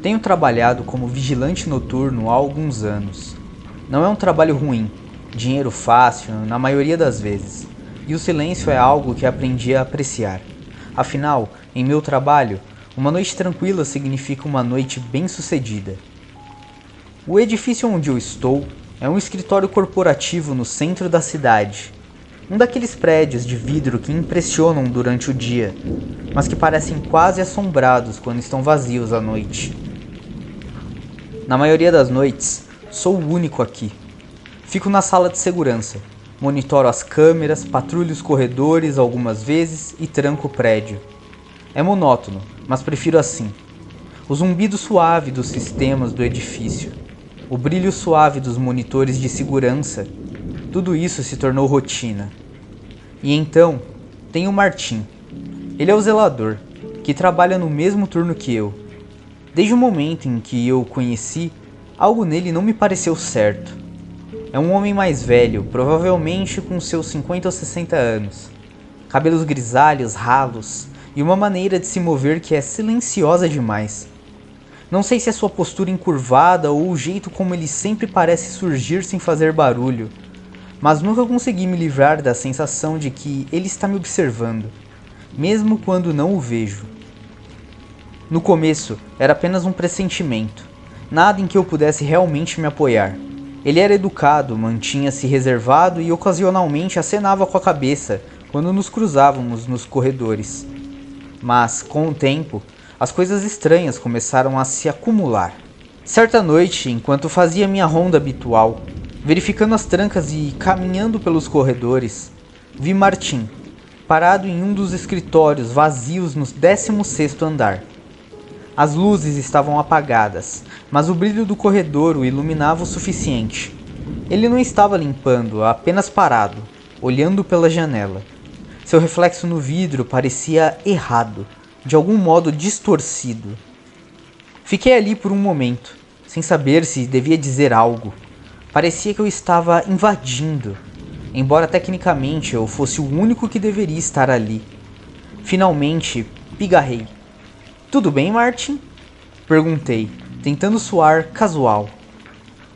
Tenho trabalhado como vigilante noturno há alguns anos. Não é um trabalho ruim, dinheiro fácil na maioria das vezes, e o silêncio é algo que aprendi a apreciar. Afinal, em meu trabalho, uma noite tranquila significa uma noite bem-sucedida. O edifício onde eu estou é um escritório corporativo no centro da cidade. Um daqueles prédios de vidro que impressionam durante o dia, mas que parecem quase assombrados quando estão vazios à noite. Na maioria das noites, sou o único aqui. Fico na sala de segurança, monitoro as câmeras, patrulho os corredores algumas vezes e tranco o prédio. É monótono, mas prefiro assim. O zumbido suave dos sistemas do edifício, o brilho suave dos monitores de segurança, tudo isso se tornou rotina. E então, tem o Martim. Ele é o zelador, que trabalha no mesmo turno que eu. Desde o momento em que eu o conheci, algo nele não me pareceu certo. É um homem mais velho, provavelmente com seus 50 ou 60 anos. Cabelos grisalhos, ralos, e uma maneira de se mover que é silenciosa demais. Não sei se é sua postura encurvada ou o jeito como ele sempre parece surgir sem fazer barulho, mas nunca consegui me livrar da sensação de que ele está me observando, mesmo quando não o vejo. No começo, era apenas um pressentimento, nada em que eu pudesse realmente me apoiar. Ele era educado, mantinha-se reservado e ocasionalmente acenava com a cabeça quando nos cruzávamos nos corredores. Mas, com o tempo, as coisas estranhas começaram a se acumular. Certa noite, enquanto fazia minha ronda habitual, verificando as trancas e caminhando pelos corredores, vi Martim, parado em um dos escritórios vazios no 16º andar. As luzes estavam apagadas, mas o brilho do corredor o iluminava o suficiente. Ele não estava limpando, apenas parado, olhando pela janela. Seu reflexo no vidro parecia errado, de algum modo distorcido. Fiquei ali por um momento, sem saber se devia dizer algo. Parecia que eu estava invadindo, embora tecnicamente eu fosse o único que deveria estar ali. Finalmente, pigarrei. "Tudo bem, Martin?" Perguntei, tentando soar casual.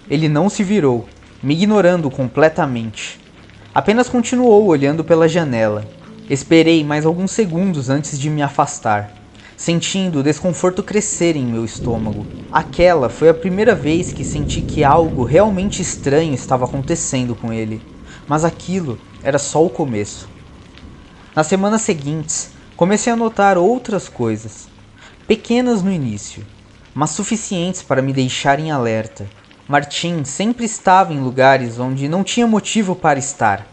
Ele não se virou, me ignorando completamente. Apenas continuou olhando pela janela. Esperei mais alguns segundos antes de me afastar, sentindo o desconforto crescer em meu estômago. Aquela foi a primeira vez que senti que algo realmente estranho estava acontecendo com ele, mas aquilo era só o começo. Nas semanas seguintes, comecei a notar outras coisas, pequenas no início, mas suficientes para me deixar em alerta. Martim sempre estava em lugares onde não tinha motivo para estar.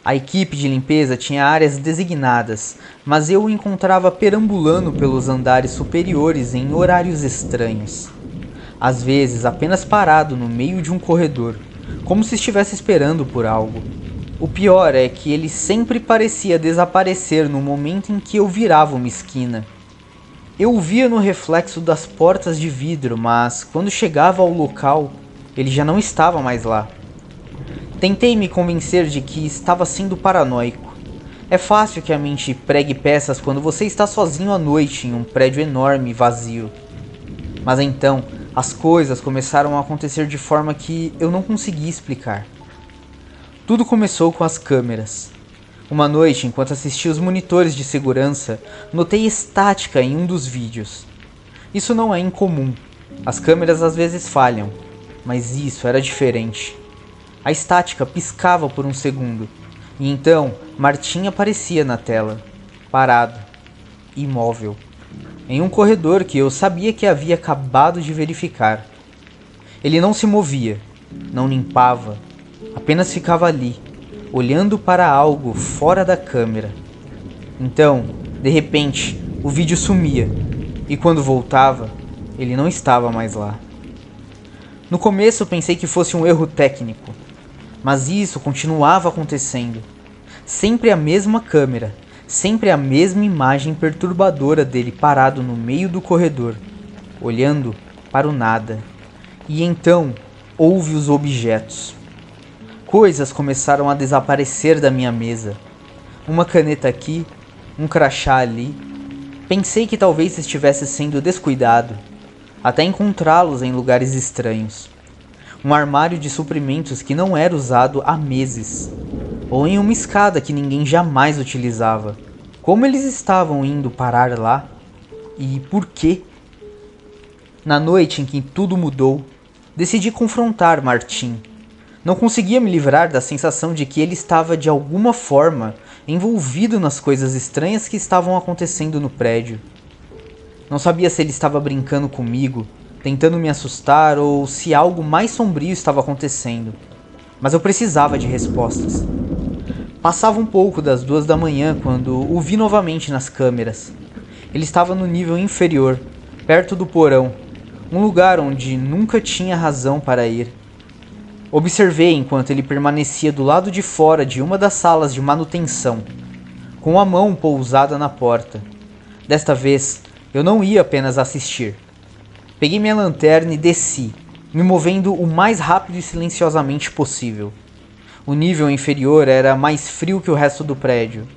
A equipe de limpeza tinha áreas designadas, mas eu o encontrava perambulando pelos andares superiores em horários estranhos. Às vezes apenas parado no meio de um corredor, como se estivesse esperando por algo. O pior é que ele sempre parecia desaparecer no momento em que eu virava uma esquina. Eu o via no reflexo das portas de vidro, mas quando chegava ao local, ele já não estava mais lá. Tentei me convencer de que estava sendo paranoico. É fácil que a mente pregue peças quando você está sozinho à noite em um prédio enorme e vazio. Mas então, as coisas começaram a acontecer de forma que eu não conseguia explicar. Tudo começou com as câmeras. Uma noite, enquanto assistia os monitores de segurança, notei estática em um dos vídeos. Isso não é incomum. As câmeras às vezes falham, mas isso era diferente. A estática piscava por um segundo, e então Martim aparecia na tela, parado, imóvel, em um corredor que eu sabia que havia acabado de verificar. Ele não se movia, não limpava, apenas ficava ali, olhando para algo fora da câmera. Então, de repente, o vídeo sumia, e quando voltava, ele não estava mais lá. No começo pensei que fosse um erro técnico, mas isso continuava acontecendo. Sempre a mesma câmera, sempre a mesma imagem perturbadora dele parado no meio do corredor, olhando para o nada. E então, houve os objetos. Coisas começaram a desaparecer da minha mesa. Uma caneta aqui, um crachá ali. Pensei que talvez estivesse sendo descuidado, até encontrá-los em lugares estranhos. Um armário de suprimentos que não era usado há meses, ou em uma escada que ninguém jamais utilizava. Como eles estavam indo parar lá? E por quê? Na noite em que tudo mudou, decidi confrontar Martin. Não conseguia me livrar da sensação de que ele estava de alguma forma envolvido nas coisas estranhas que estavam acontecendo no prédio. Não sabia se ele estava brincando comigo, tentando me assustar, ou se algo mais sombrio estava acontecendo. Mas eu precisava de respostas. Passava um pouco das 2 da manhã quando o vi novamente nas câmeras. Ele estava no nível inferior, perto do porão, um lugar onde nunca tinha razão para ir. Observei enquanto ele permanecia do lado de fora de uma das salas de manutenção, com a mão pousada na porta. Desta vez, eu não ia apenas assistir. Peguei minha lanterna e desci, me movendo o mais rápido e silenciosamente possível. O nível inferior era mais frio que o resto do prédio,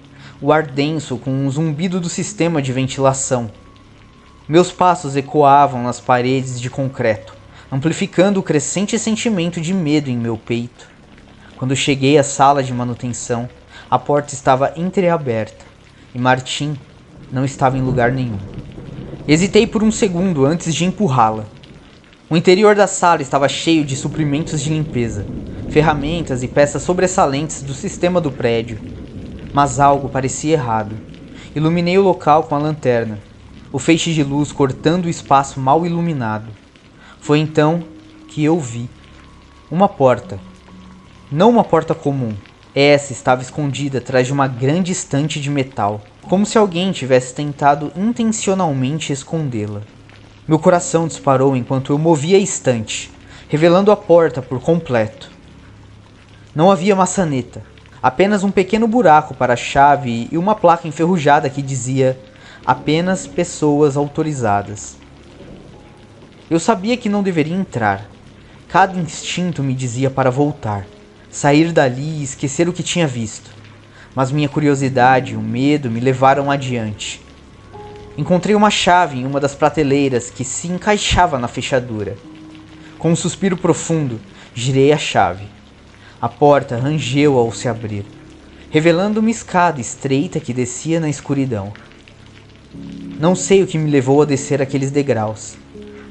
o ar denso com um zumbido do sistema de ventilação. Meus passos ecoavam nas paredes de concreto, amplificando o crescente sentimento de medo em meu peito. Quando cheguei à sala de manutenção, a porta estava entreaberta e Martin não estava em lugar nenhum. Hesitei por um segundo antes de empurrá-la. O interior da sala estava cheio de suprimentos de limpeza, ferramentas e peças sobressalentes do sistema do prédio. Mas algo parecia errado. Iluminei o local com a lanterna, o feixe de luz cortando o espaço mal iluminado. Foi então que eu vi uma porta. Não uma porta comum. Essa estava escondida atrás de uma grande estante de metal, como se alguém tivesse tentado intencionalmente escondê-la. Meu coração disparou enquanto eu movia a estante, revelando a porta por completo. Não havia maçaneta, apenas um pequeno buraco para a chave e uma placa enferrujada que dizia apenas pessoas autorizadas. Eu sabia que não deveria entrar. Cada instinto me dizia para voltar, sair dali e esquecer o que tinha visto. Mas minha curiosidade e o medo me levaram adiante. Encontrei uma chave em uma das prateleiras que se encaixava na fechadura. Com um suspiro profundo, girei a chave. A porta rangeu ao se abrir, revelando uma escada estreita que descia na escuridão. Não sei o que me levou a descer aqueles degraus.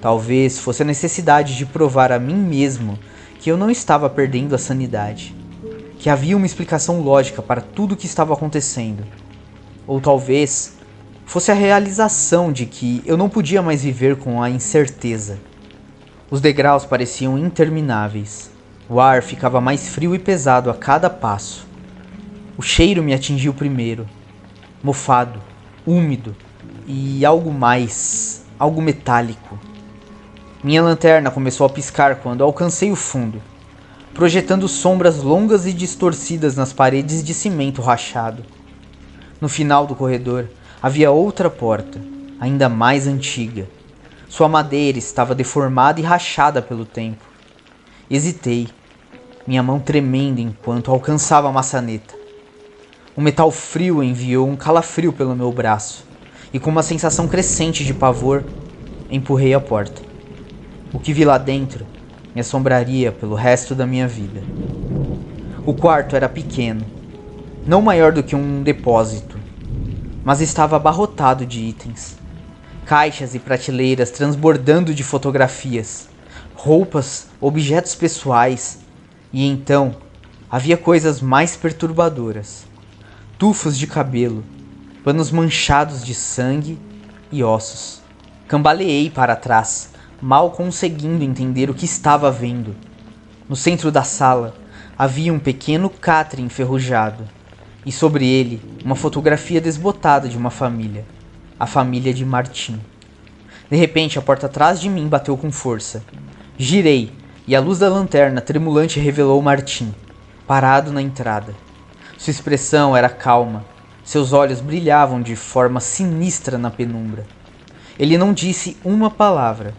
Talvez fosse a necessidade de provar a mim mesmo que eu não estava perdendo a sanidade, que havia uma explicação lógica para tudo o que estava acontecendo. Ou talvez fosse a realização de que eu não podia mais viver com a incerteza. Os degraus pareciam intermináveis. O ar ficava mais frio e pesado a cada passo. O cheiro me atingiu primeiro, mofado, úmido e algo metálico. Minha lanterna começou a piscar quando alcancei o fundo, projetando sombras longas e distorcidas nas paredes de cimento rachado. No final do corredor havia outra porta, ainda mais antiga. Sua madeira estava deformada e rachada pelo tempo. Hesitei, minha mão tremendo enquanto alcançava a maçaneta. O metal frio enviou um calafrio pelo meu braço, e com uma sensação crescente de pavor, empurrei a porta. O que vi lá dentro me assombraria pelo resto da minha vida. O quarto era pequeno, não maior do que um depósito, mas estava abarrotado de itens. Caixas e prateleiras transbordando de fotografias, roupas, objetos pessoais, e então havia coisas mais perturbadoras. Tufos de cabelo, panos manchados de sangue e ossos. Cambaleei para trás, mal conseguindo entender o que estava vendo. No centro da sala havia um pequeno catre enferrujado, e sobre ele uma fotografia desbotada de uma família, a família de Martin. De repente a porta atrás de mim bateu com força. Girei, e a luz da lanterna tremulante revelou Martin, parado na entrada. Sua expressão era calma, seus olhos brilhavam de forma sinistra na penumbra. Ele não disse uma palavra.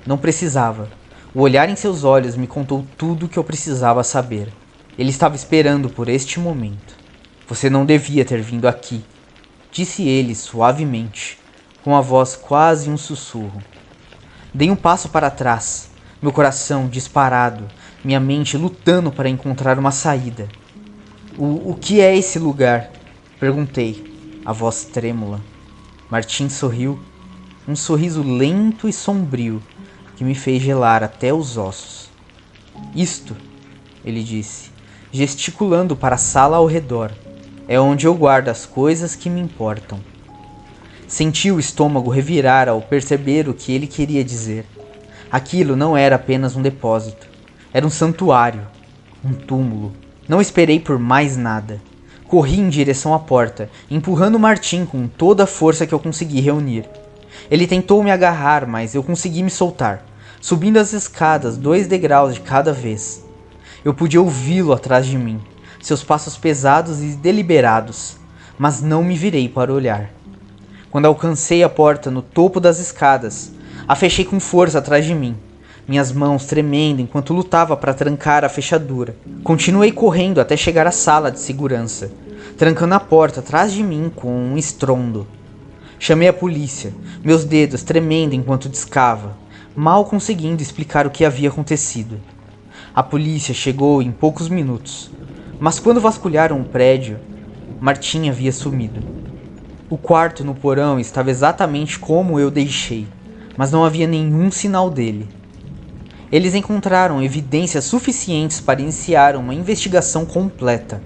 Não precisava. O olhar em seus olhos me contou tudo o que eu precisava saber. Ele estava esperando por este momento. Você não devia ter vindo aqui, disse ele suavemente, com a voz quase um sussurro. Dei um passo para trás, meu coração disparado, minha mente lutando para encontrar uma saída. O que é esse lugar? Perguntei, a voz trêmula. Martim sorriu, um sorriso lento e sombrio que me fez gelar até os ossos. Isto, ele disse, gesticulando para a sala ao redor, é onde eu guardo as coisas que me importam. Senti o estômago revirar ao perceber o que ele queria dizer. Aquilo não era apenas um depósito, era um santuário, um túmulo. Não esperei por mais nada. Corri em direção à porta, empurrando Martim com toda a força que eu consegui reunir. Ele tentou me agarrar, mas eu consegui me soltar, subindo as escadas 2 degraus de cada vez. Eu podia ouvi-lo atrás de mim, seus passos pesados e deliberados, mas não me virei para olhar. Quando alcancei a porta no topo das escadas, a fechei com força atrás de mim, minhas mãos tremendo enquanto lutava para trancar a fechadura. Continuei correndo até chegar à sala de segurança, trancando a porta atrás de mim com um estrondo. Chamei a polícia, meus dedos tremendo enquanto discava, mal conseguindo explicar o que havia acontecido. A polícia chegou em poucos minutos, mas quando vasculharam o prédio, Martim havia sumido. O quarto no porão estava exatamente como eu deixei, mas não havia nenhum sinal dele. Eles encontraram evidências suficientes para iniciar uma investigação completa,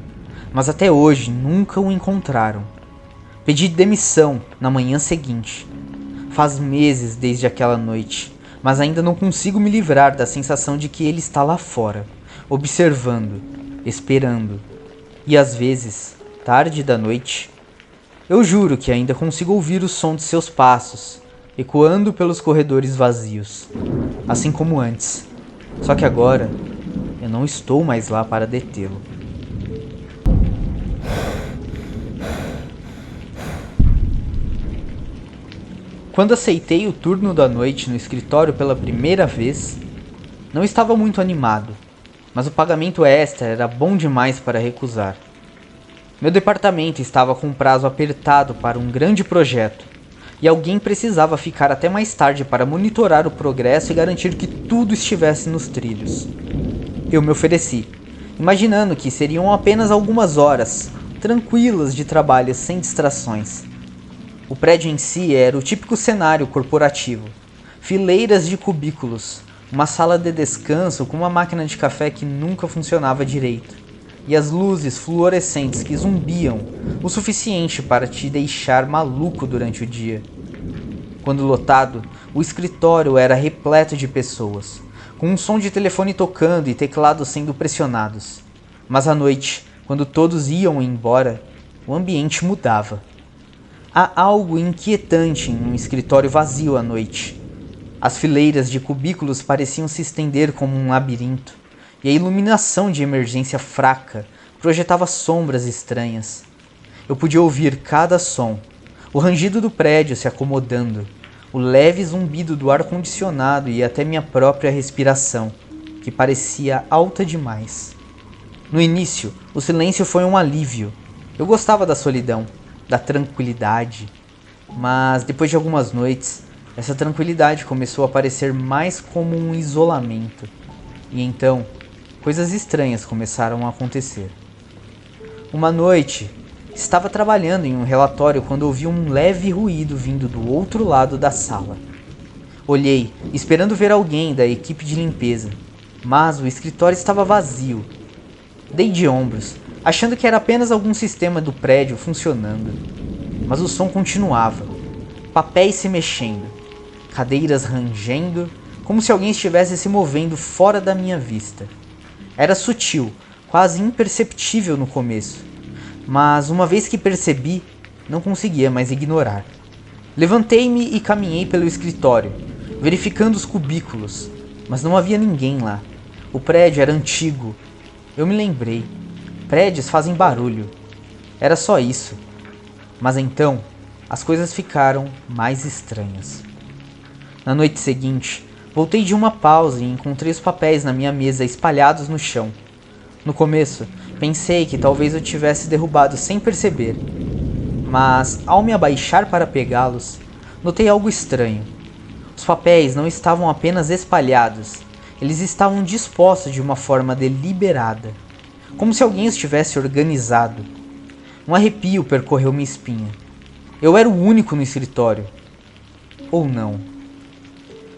mas até hoje nunca o encontraram. Pedi demissão na manhã seguinte. Faz meses desde aquela noite, mas ainda não consigo me livrar da sensação de que ele está lá fora, observando, esperando. E às vezes, tarde da noite, eu juro que ainda consigo ouvir o som de seus passos, ecoando pelos corredores vazios, assim como antes. Só que agora, eu não estou mais lá para detê-lo. Quando aceitei o turno da noite no escritório pela primeira vez, não estava muito animado, mas o pagamento extra era bom demais para recusar. Meu departamento estava com um prazo apertado para um grande projeto, e alguém precisava ficar até mais tarde para monitorar o progresso e garantir que tudo estivesse nos trilhos. Eu me ofereci, imaginando que seriam apenas algumas horas, tranquilas de trabalho sem distrações. O prédio em si era o típico cenário corporativo. Fileiras de cubículos, uma sala de descanso com uma máquina de café que nunca funcionava direito, e as luzes fluorescentes que zumbiam o suficiente para te deixar maluco durante o dia. Quando lotado, o escritório era repleto de pessoas, com um som de telefone tocando e teclados sendo pressionados. Mas à noite, quando todos iam embora, o ambiente mudava. Há algo inquietante em um escritório vazio à noite. As fileiras de cubículos pareciam se estender como um labirinto, e a iluminação de emergência fraca projetava sombras estranhas. Eu podia ouvir cada som, o rangido do prédio se acomodando, o leve zumbido do ar-condicionado e até minha própria respiração, que parecia alta demais. No início, o silêncio foi um alívio. Eu gostava da solidão, da tranquilidade, mas depois de algumas noites, essa tranquilidade começou a parecer mais como um isolamento, e então, coisas estranhas começaram a acontecer. Uma noite, estava trabalhando em um relatório quando ouvi um leve ruído vindo do outro lado da sala. Olhei, esperando ver alguém da equipe de limpeza, mas o escritório estava vazio. Dei de ombros, achando que era apenas algum sistema do prédio funcionando. Mas o som continuava, papéis se mexendo, cadeiras rangendo, como se alguém estivesse se movendo fora da minha vista. Era sutil, quase imperceptível no começo, mas uma vez que percebi, não conseguia mais ignorar. Levantei-me e caminhei pelo escritório, verificando os cubículos, mas não havia ninguém lá. O prédio era antigo. Eu me lembrei. Prédios fazem barulho. Era só isso. Mas então, as coisas ficaram mais estranhas. Na noite seguinte, voltei de uma pausa e encontrei os papéis na minha mesa espalhados no chão. No começo, pensei que talvez eu tivesse derrubado sem perceber. Mas, ao me abaixar para pegá-los, notei algo estranho. Os papéis não estavam apenas espalhados, eles estavam dispostos de uma forma deliberada, como se alguém os tivesse organizado. Um arrepio percorreu minha espinha. Eu era o único no escritório. Ou não.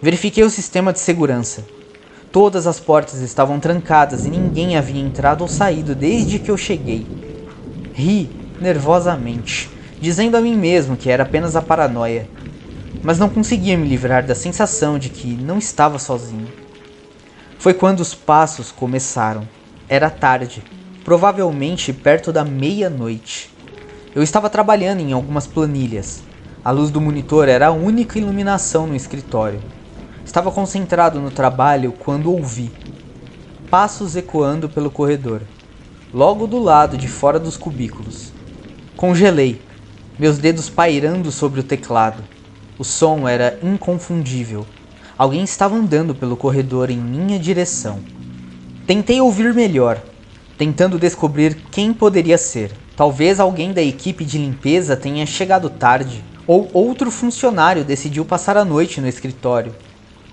Verifiquei o sistema de segurança. Todas as portas estavam trancadas e ninguém havia entrado ou saído desde que eu cheguei. Ri nervosamente, dizendo a mim mesmo que era apenas a paranoia, mas não conseguia me livrar da sensação de que não estava sozinho. Foi quando os passos começaram. Era tarde, provavelmente perto da meia-noite. Eu estava trabalhando em algumas planilhas. A luz do monitor era a única iluminação no escritório. Estava concentrado no trabalho quando ouvi passos ecoando pelo corredor, logo do lado de fora dos cubículos. Congelei, meus dedos pairando sobre o teclado. O som era inconfundível. Alguém estava andando pelo corredor em minha direção. Tentei ouvir melhor, tentando descobrir quem poderia ser. Talvez alguém da equipe de limpeza tenha chegado tarde, ou outro funcionário decidiu passar a noite no escritório.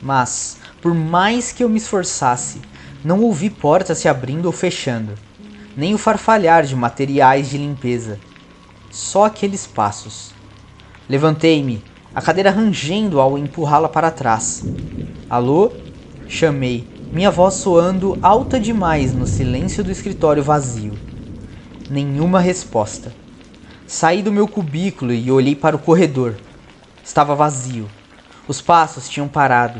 Mas, por mais que eu me esforçasse, não ouvi portas se abrindo ou fechando, nem o farfalhar de materiais de limpeza. Só aqueles passos. Levantei-me, a cadeira rangendo ao empurrá-la para trás. Alô? Chamei, minha voz soando alta demais no silêncio do escritório vazio. Nenhuma resposta. Saí do meu cubículo e olhei para o corredor. Estava vazio. Os passos tinham parado.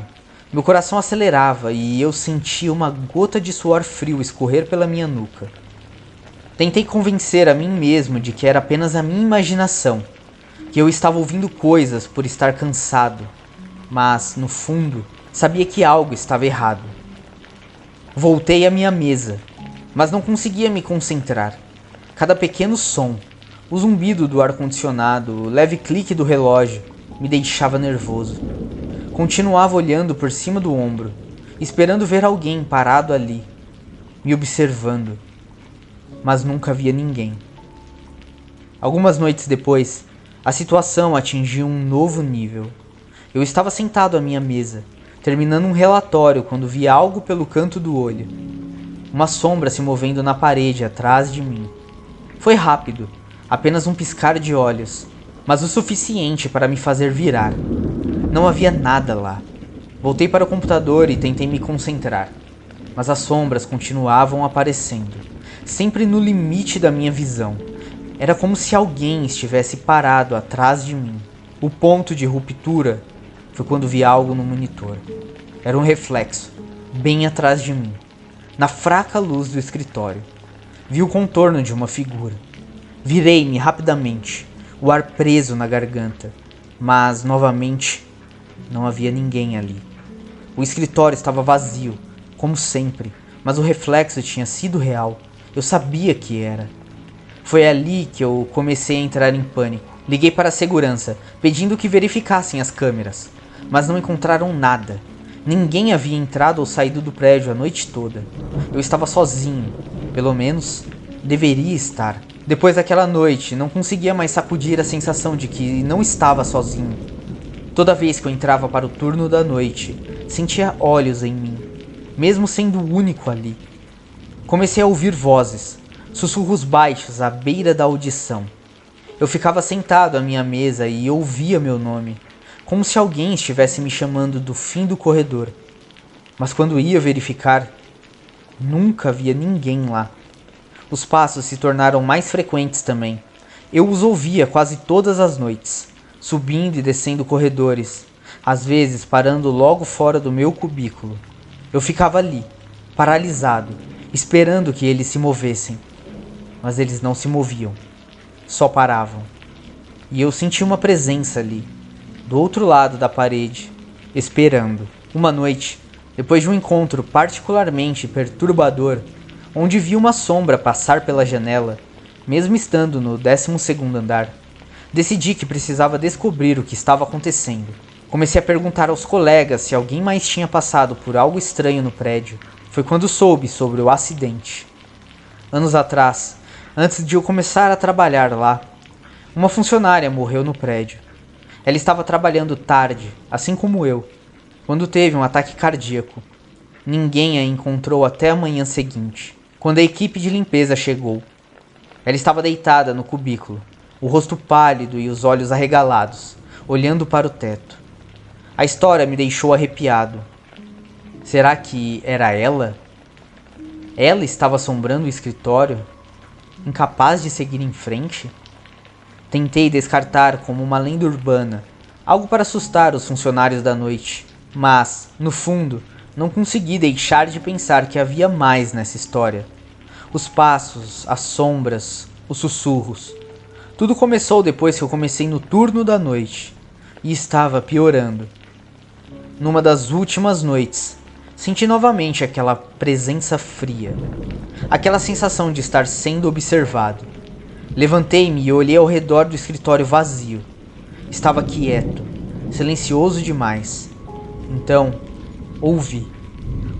Meu coração acelerava e eu sentia uma gota de suor frio escorrer pela minha nuca. Tentei convencer a mim mesmo de que era apenas a minha imaginação, que eu estava ouvindo coisas por estar cansado, mas, no fundo, sabia que algo estava errado. Voltei à minha mesa, mas não conseguia me concentrar. Cada pequeno som, o zumbido do ar-condicionado, o leve clique do relógio, me deixava nervoso. Continuava olhando por cima do ombro, esperando ver alguém parado ali, me observando, mas nunca via ninguém. Algumas noites depois, a situação atingiu um novo nível. Eu estava sentado à minha mesa, terminando um relatório quando vi algo pelo canto do olho. Uma sombra se movendo na parede atrás de mim. Foi rápido, apenas um piscar de olhos, mas o suficiente para me fazer virar. Não havia nada lá. Voltei para o computador e tentei me concentrar, mas as sombras continuavam aparecendo, sempre no limite da minha visão. Era como se alguém estivesse parado atrás de mim. O ponto de ruptura foi quando vi algo no monitor. Era um reflexo, bem atrás de mim, na fraca luz do escritório. Vi o contorno de uma figura. Virei-me rapidamente, o ar preso na garganta, mas, novamente, não havia ninguém ali. O escritório estava vazio, como sempre, mas o reflexo tinha sido real. Eu sabia que era. Foi ali que eu comecei a entrar em pânico. Liguei para a segurança, pedindo que verificassem as câmeras, mas não encontraram nada. Ninguém havia entrado ou saído do prédio a noite toda. Eu estava sozinho, pelo menos deveria estar. Depois daquela noite, não conseguia mais sacudir a sensação de que não estava sozinho. Toda vez que eu entrava para o turno da noite, sentia olhos em mim, mesmo sendo o único ali. Comecei a ouvir vozes, sussurros baixos à beira da audição. Eu ficava sentado à minha mesa e ouvia meu nome, como se alguém estivesse me chamando do fim do corredor. Mas quando ia verificar, nunca havia ninguém lá. Os passos se tornaram mais frequentes também. Eu os ouvia quase todas as noites, subindo e descendo corredores, às vezes parando logo fora do meu cubículo. Eu ficava ali, paralisado, esperando que eles se movessem. Mas eles não se moviam, só paravam. E eu senti uma presença ali, do outro lado da parede, esperando. Uma noite, depois de um encontro particularmente perturbador, onde vi uma sombra passar pela janela, mesmo estando no 12º andar, decidi que precisava descobrir o que estava acontecendo. Comecei a perguntar aos colegas se alguém mais tinha passado por algo estranho no prédio. Foi quando soube sobre o acidente. Anos atrás, antes de eu começar a trabalhar lá, uma funcionária morreu no prédio. Ela estava trabalhando tarde, assim como eu, quando teve um ataque cardíaco. Ninguém a encontrou até a manhã seguinte, quando a equipe de limpeza chegou. Ela estava deitada no cubículo, o rosto pálido e os olhos arregalados, olhando para o teto. A história me deixou arrepiado. Será que era ela? Ela estava assombrando o escritório, incapaz de seguir em frente? Tentei descartar como uma lenda urbana, algo para assustar os funcionários da noite, mas, no fundo, não consegui deixar de pensar que havia mais nessa história. Os passos, as sombras, os sussurros. Tudo começou depois que eu comecei no turno da noite, e estava piorando. Numa das últimas noites, senti novamente aquela presença fria, aquela sensação de estar sendo observado. Levantei-me e olhei ao redor do escritório vazio. Estava quieto, silencioso demais. Então, ouvi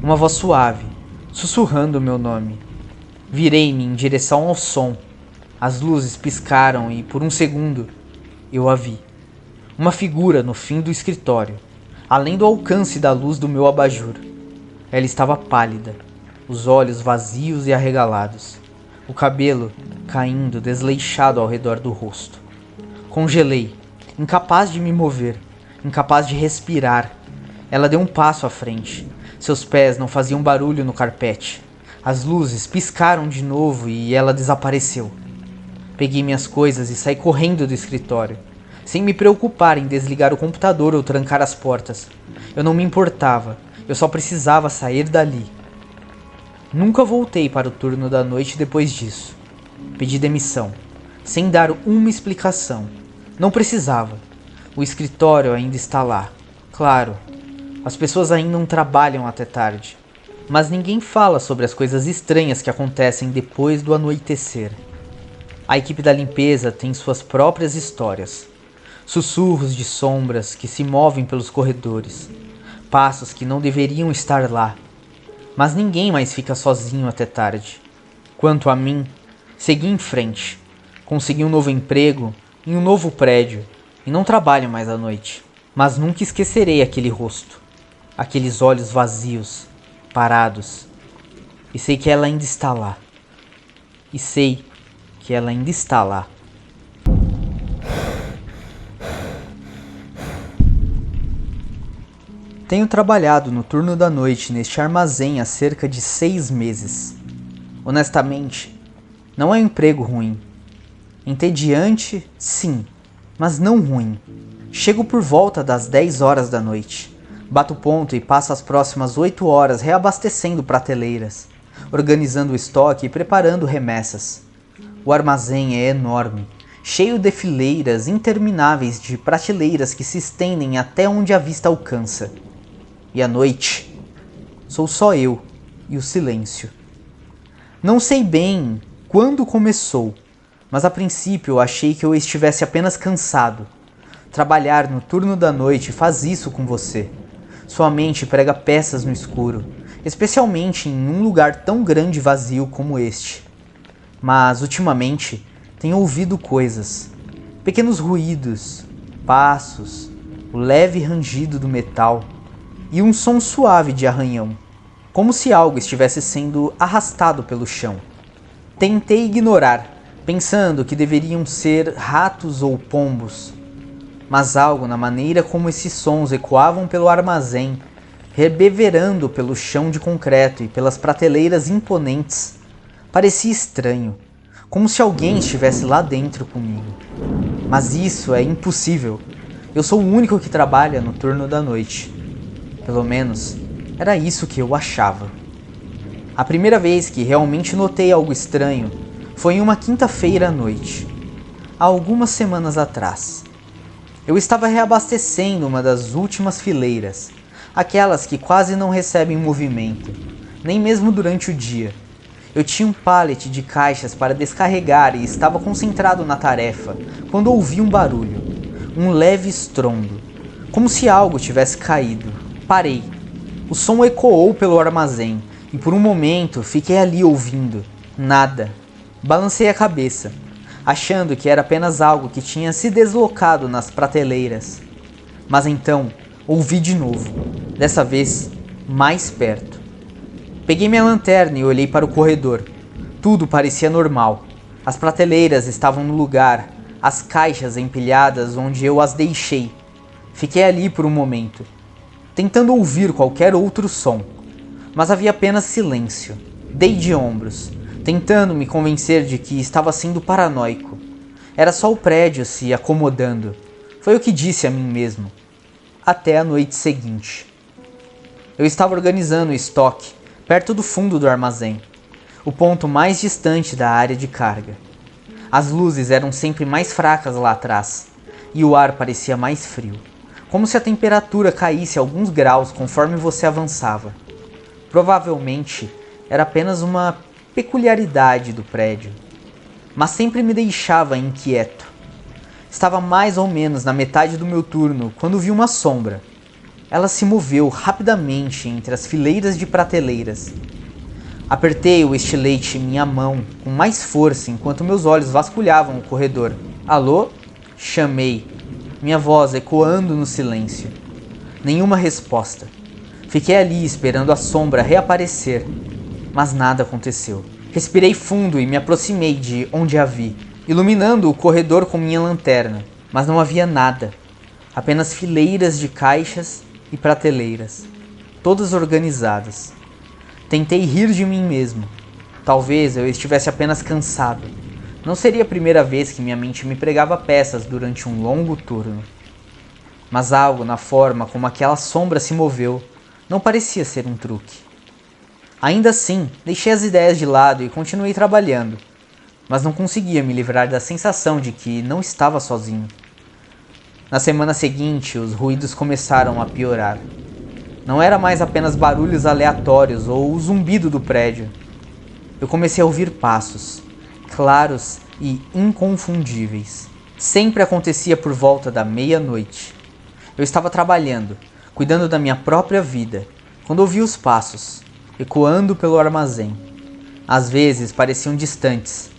uma voz suave, sussurrando o meu nome. Virei-me em direção ao som. As luzes piscaram e, por um segundo, eu a vi. Uma figura no fim do escritório, além do alcance da luz do meu abajur. Ela estava pálida, os olhos vazios e arregalados, o cabelo caindo desleixado ao redor do rosto. Congelei, incapaz de me mover, incapaz de respirar. Ela deu um passo à frente. Seus pés não faziam barulho no carpete. As luzes piscaram de novo e ela desapareceu. Peguei minhas coisas e saí correndo do escritório, sem me preocupar em desligar o computador ou trancar as portas. Eu não me importava, eu só precisava sair dali. Nunca voltei para o turno da noite depois disso. Pedi demissão, sem dar uma explicação. Não precisava. O escritório ainda está lá. Claro, as pessoas ainda não trabalham até tarde. Mas ninguém fala sobre as coisas estranhas que acontecem depois do anoitecer. A equipe da limpeza tem suas próprias histórias. Sussurros de sombras que se movem pelos corredores. Passos que não deveriam estar lá. Mas ninguém mais fica sozinho até tarde. Quanto a mim, segui em frente. Consegui um novo emprego em um novo prédio e não trabalho mais à noite. Mas nunca esquecerei aquele rosto. Aqueles olhos vazios, parados. E sei que ela ainda está lá. E sei que ela ainda está lá. Tenho trabalhado no turno da noite neste armazém há cerca de 6 meses. Honestamente, não é um emprego ruim. Entediante, sim, mas não ruim. Chego por volta das 10 horas da noite. Bato ponto e passo as próximas 8 horas reabastecendo prateleiras, organizando o estoque e preparando remessas. O armazém é enorme, cheio de fileiras intermináveis de prateleiras que se estendem até onde a vista alcança. E à noite, sou só eu e o silêncio. Não sei bem quando começou, mas a princípio achei que eu estivesse apenas cansado. Trabalhar no turno da noite faz isso com você. Sua mente prega peças no escuro, especialmente em um lugar tão grande e vazio como este. Mas, ultimamente, tenho ouvido coisas. Pequenos ruídos, passos, o leve rangido do metal e um som suave de arranhão, como se algo estivesse sendo arrastado pelo chão. Tentei ignorar, pensando que deveriam ser ratos ou pombos, mas algo na maneira como esses sons ecoavam pelo armazém, reverberando pelo chão de concreto e pelas prateleiras imponentes, parecia estranho, como se alguém estivesse lá dentro comigo. Mas isso é impossível. Eu sou o único que trabalha no turno da noite. Pelo menos, era isso que eu achava. A primeira vez que realmente notei algo estranho foi em uma quinta-feira à noite, há algumas semanas atrás. Eu estava reabastecendo uma das últimas fileiras, aquelas que quase não recebem movimento, nem mesmo durante o dia. Eu tinha um pallet de caixas para descarregar e estava concentrado na tarefa quando ouvi um barulho, um leve estrondo, como se algo tivesse caído. Parei. O som ecoou pelo armazém e por um momento fiquei ali ouvindo. Nada. Balancei a cabeça, achando que era apenas algo que tinha se deslocado nas prateleiras. Mas então, Ouvi de novo, dessa vez mais perto. Peguei minha lanterna e olhei para o corredor. Tudo parecia normal. As prateleiras estavam no lugar, as caixas empilhadas onde eu as deixei. Fiquei ali por um momento, tentando ouvir qualquer outro som, mas havia apenas silêncio. Dei de ombros, tentando me convencer de que estava sendo paranoico. Era só o prédio se acomodando. Foi o que disse a mim mesmo. Até a noite seguinte. Eu estava organizando o estoque, perto do fundo do armazém, o ponto mais distante da área de carga. As luzes eram sempre mais fracas lá atrás, e o ar parecia mais frio, como se a temperatura caísse alguns graus conforme você avançava. Provavelmente era apenas uma peculiaridade do prédio, mas sempre me deixava inquieto. Estava mais ou menos na metade do meu turno quando vi uma sombra. Ela se moveu rapidamente entre as fileiras de prateleiras. Apertei o estilete em minha mão com mais força enquanto meus olhos vasculhavam o corredor. Alô? Chamei, minha voz ecoando no silêncio. Nenhuma resposta. Fiquei ali esperando a sombra reaparecer, mas nada aconteceu. Respirei fundo e me aproximei de onde a vi, iluminando o corredor com minha lanterna, mas não havia nada. Apenas fileiras de caixas e prateleiras, todas organizadas. Tentei rir de mim mesmo. Talvez eu estivesse apenas cansado. Não seria a primeira vez que minha mente me pregava peças durante um longo turno. Mas algo na forma como aquela sombra se moveu não parecia ser um truque. Ainda assim, deixei as ideias de lado e continuei trabalhando, mas não conseguia me livrar da sensação de que não estava sozinho. Na semana seguinte, os ruídos começaram a piorar. Não era mais apenas barulhos aleatórios ou o zumbido do prédio. Eu comecei a ouvir passos, claros e inconfundíveis. Sempre acontecia por volta da meia-noite. Eu estava trabalhando, cuidando da minha própria vida, quando ouvi os passos, ecoando pelo armazém. Às vezes pareciam distantes,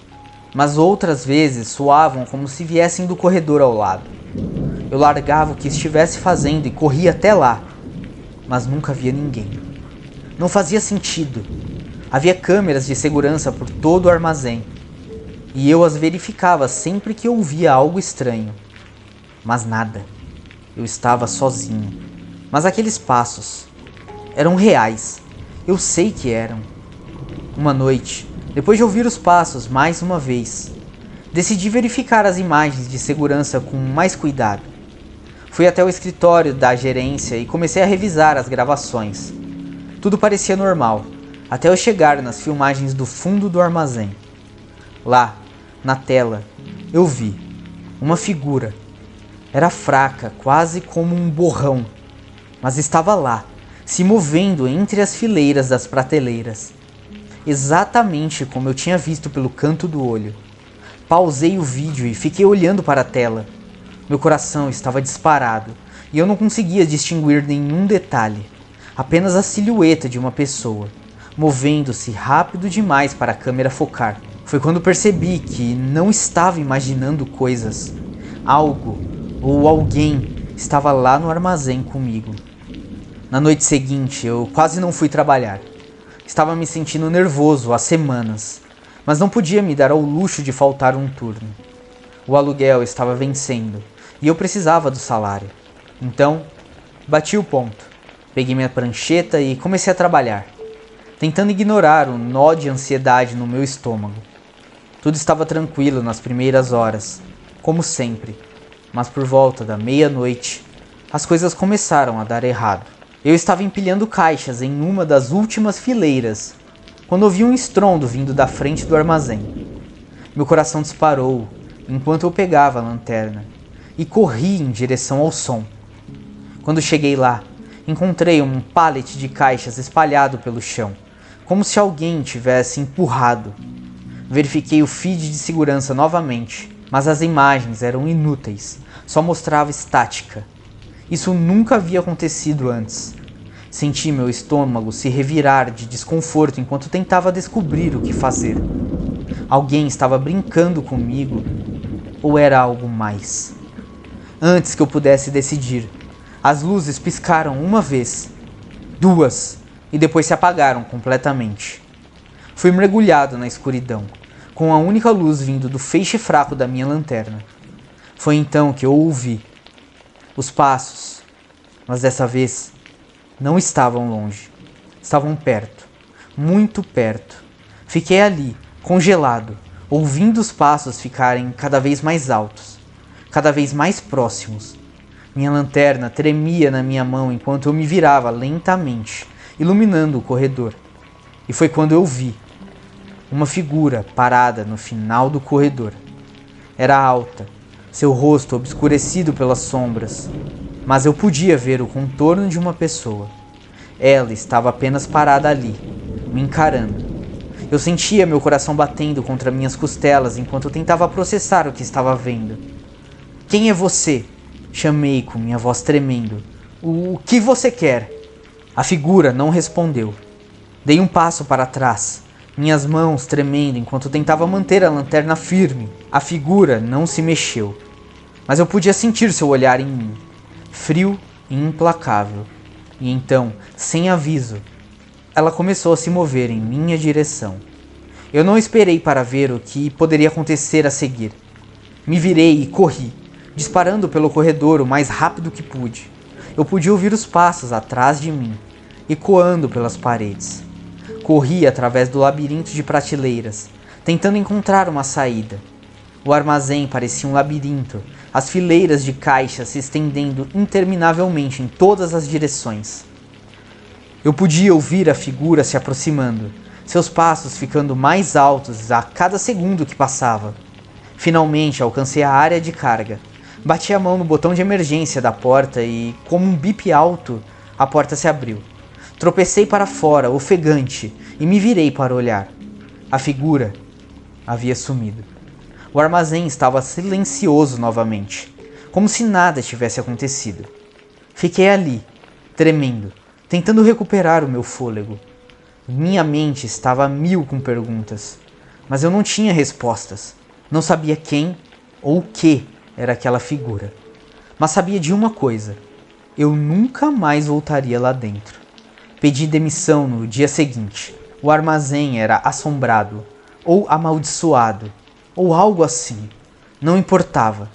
mas outras vezes soavam como se viessem do corredor ao lado. Eu largava o que estivesse fazendo e corria até lá, mas nunca via ninguém. Não fazia sentido. Havia câmeras de segurança por todo o armazém, e eu as verificava sempre que ouvia algo estranho. Mas nada. Eu estava sozinho. Mas aqueles passos eram reais. Eu sei que eram. Uma noite, depois de ouvir os passos mais uma vez, decidi verificar as imagens de segurança com mais cuidado. Fui até o escritório da gerência e comecei a revisar as gravações. Tudo parecia normal, até eu chegar nas filmagens do fundo do armazém. Lá, na tela, eu vi uma figura. Era fraca, quase como um borrão, mas estava lá, se movendo entre as fileiras das prateleiras. Exatamente como eu tinha visto pelo canto do olho. Pausei o vídeo e fiquei olhando para a tela. Meu coração estava disparado e eu não conseguia distinguir nenhum detalhe. Apenas a silhueta de uma pessoa, movendo-se rápido demais para a câmera focar. Foi quando percebi que não estava imaginando coisas. Algo ou alguém estava lá no armazém comigo. Na noite seguinte, eu quase não fui trabalhar. Estava me sentindo nervoso há semanas, mas não podia me dar ao luxo de faltar um turno. O aluguel estava vencendo e eu precisava do salário. Então, bati o ponto, peguei minha prancheta e comecei a trabalhar, tentando ignorar o nó de ansiedade no meu estômago. Tudo estava tranquilo nas primeiras horas, como sempre, mas por volta da meia-noite, as coisas começaram a dar errado. Eu estava empilhando caixas em uma das últimas fileiras, quando ouvi um estrondo vindo da frente do armazém. Meu coração disparou enquanto eu pegava a lanterna e corri em direção ao som. Quando cheguei lá, encontrei um pallet de caixas espalhado pelo chão, como se alguém tivesse empurrado. Verifiquei o feed de segurança novamente, mas as imagens eram inúteis, só mostrava estática. Isso nunca havia acontecido antes. Senti meu estômago se revirar de desconforto enquanto tentava descobrir o que fazer. Alguém estava brincando comigo ou era algo mais? Antes que eu pudesse decidir, As luzes piscaram uma vez, duas, e depois se apagaram completamente. Fui mergulhado na escuridão, com a única luz vindo do feixe fraco da minha lanterna. Foi então que eu ouvi os passos, mas dessa vez não estavam longe. Estavam perto, muito perto. Fiquei ali, congelado, ouvindo os passos ficarem cada vez mais altos, cada vez mais próximos. Minha lanterna tremia na minha mão enquanto eu me virava lentamente, iluminando o corredor. E foi quando eu vi uma figura parada no final do corredor. Era alta, seu rosto obscurecido pelas sombras, mas eu podia ver o contorno de uma pessoa. Ela estava apenas parada ali, me encarando. Eu sentia meu coração batendo contra minhas costelas enquanto eu tentava processar o que estava vendo. "Quem é você?" chamei com minha voz tremendo. O que você quer?" A figura não respondeu. Dei um passo para trás, minhas mãos tremendo enquanto tentava manter a lanterna firme. A figura não se mexeu, mas eu podia sentir seu olhar em mim, frio e implacável. E então, sem aviso, ela começou a se mover em minha direção. Eu não esperei para ver o que poderia acontecer a seguir. Me virei e corri, disparando pelo corredor o mais rápido que pude. Eu podia ouvir os passos atrás de mim, ecoando pelas paredes. Corri através do labirinto de prateleiras, tentando encontrar uma saída. O armazém parecia um labirinto, as fileiras de caixas se estendendo interminavelmente em todas as direções. Eu podia ouvir a figura se aproximando, seus passos ficando mais altos a cada segundo que passava. Finalmente alcancei a área de carga. Bati a mão no botão de emergência da porta e, como um bip alto, a porta se abriu. Tropecei para fora, ofegante, e me virei para olhar. A figura havia sumido. O armazém estava silencioso novamente, como se nada tivesse acontecido. Fiquei ali, tremendo, tentando recuperar o meu fôlego. Minha mente estava a mil com perguntas, mas eu não tinha respostas. Não sabia quem ou o que era aquela figura. Mas sabia de uma coisa: eu nunca mais voltaria lá dentro. Pedi demissão no dia seguinte. O armazém era assombrado, ou amaldiçoado, ou algo assim. Não importava.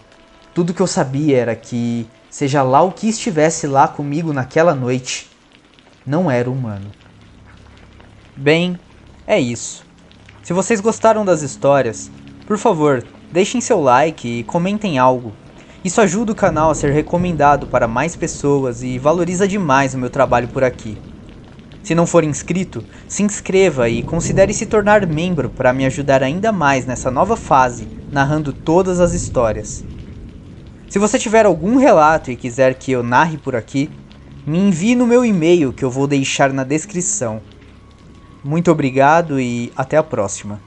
Tudo que eu sabia era que, seja lá o que estivesse lá comigo naquela noite, não era humano. Bem, é isso. Se vocês gostaram das histórias, por favor, deixem seu like e comentem algo. Isso ajuda o canal a ser recomendado para mais pessoas e valoriza demais o meu trabalho por aqui. Se não for inscrito, se inscreva e considere se tornar membro para me ajudar ainda mais nessa nova fase, narrando todas as histórias. Se você tiver algum relato e quiser que eu narre por aqui, me envie no meu e-mail que eu vou deixar na descrição. Muito obrigado e até a próxima.